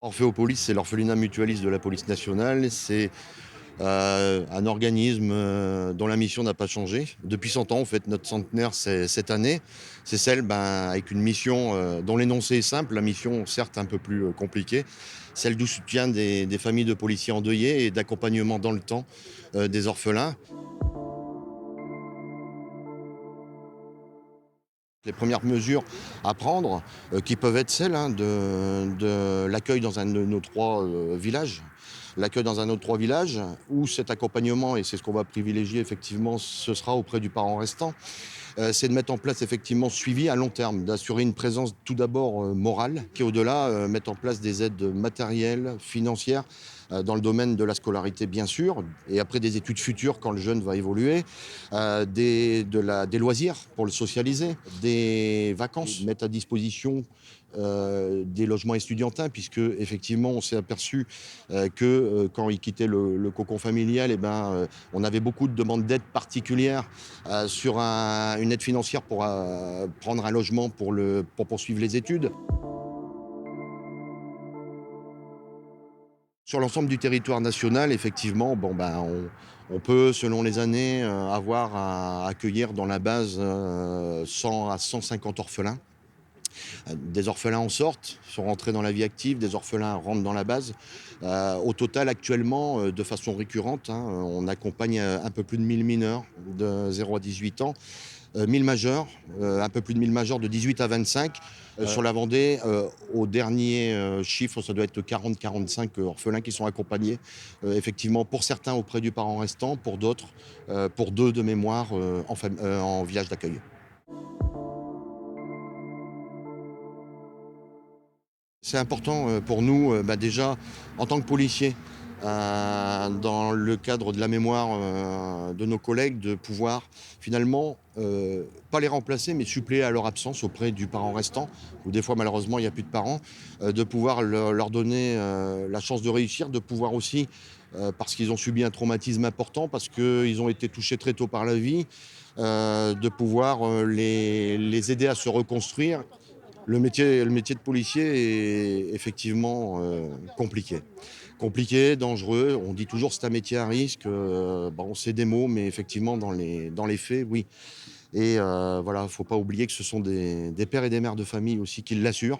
Orphéopolis, c'est l'orphelinat mutualiste de la police nationale. C'est un organisme dont la mission n'a pas changé. Depuis 100 ans, en fait, notre centenaire, c'est cette année. C'est celle avec une mission dont l'énoncé est simple, la mission certes un peu plus compliquée, celle du soutien des familles de policiers endeuillés et d'accompagnement dans le temps des orphelins. Les premières mesures à prendre, qui peuvent être celles de l'accueil dans un de nos 3 villages. L'accueil dans un de nos 3 villages où cet accompagnement, et c'est ce qu'on va privilégier effectivement, ce sera auprès du parent restant. C'est de mettre en place effectivement ce suivi à long terme, d'assurer une présence tout d'abord, morale, qui au-delà, mettre en place des aides matérielles, financières, dans le domaine de la scolarité bien sûr, et après des études futures quand le jeune va évoluer, des loisirs pour le socialiser, des vacances, mettre à disposition, des logements estudiantins puisque effectivement on s'est aperçu, quand il quittait le cocon familial on avait beaucoup de demandes d'aide particulières sur une aide financière pour prendre un logement pour poursuivre les études. Sur l'ensemble du territoire national, effectivement, on peut, selon les années, avoir à accueillir dans la base 100 à 150 orphelins. Des orphelins en sortent, sont rentrés dans la vie active, des orphelins rentrent dans la base. Au total, actuellement, de façon récurrente, on accompagne un peu plus de 1000 mineurs de 0 à 18 ans. 1000 majeurs, un peu plus de 1000 majeurs de 18 à 25. Sur la Vendée, au dernier chiffre, ça doit être 40-45 orphelins qui sont accompagnés, effectivement, pour certains auprès du parent restant, pour d'autres, pour 2 de mémoire, en village d'accueil. C'est important, pour nous, déjà, en tant que policiers, dans le cadre de la mémoire, de nos collègues, de pouvoir finalement, pas les remplacer, mais suppléer à leur absence auprès du parent restant, où des fois malheureusement il y a plus de parents, de pouvoir leur donner, la chance de réussir, de pouvoir aussi, parce qu'ils ont subi un traumatisme important, parce qu'ils ont été touchés très tôt par la vie, de pouvoir, les aider à se reconstruire. Le métier de policier est effectivement, compliqué. Compliqué, dangereux. On dit toujours: «C'est un métier à risque», c'est des mots, mais effectivement dans les faits, oui. Et voilà, faut pas oublier que ce sont des pères et des mères de famille aussi qui l'assurent.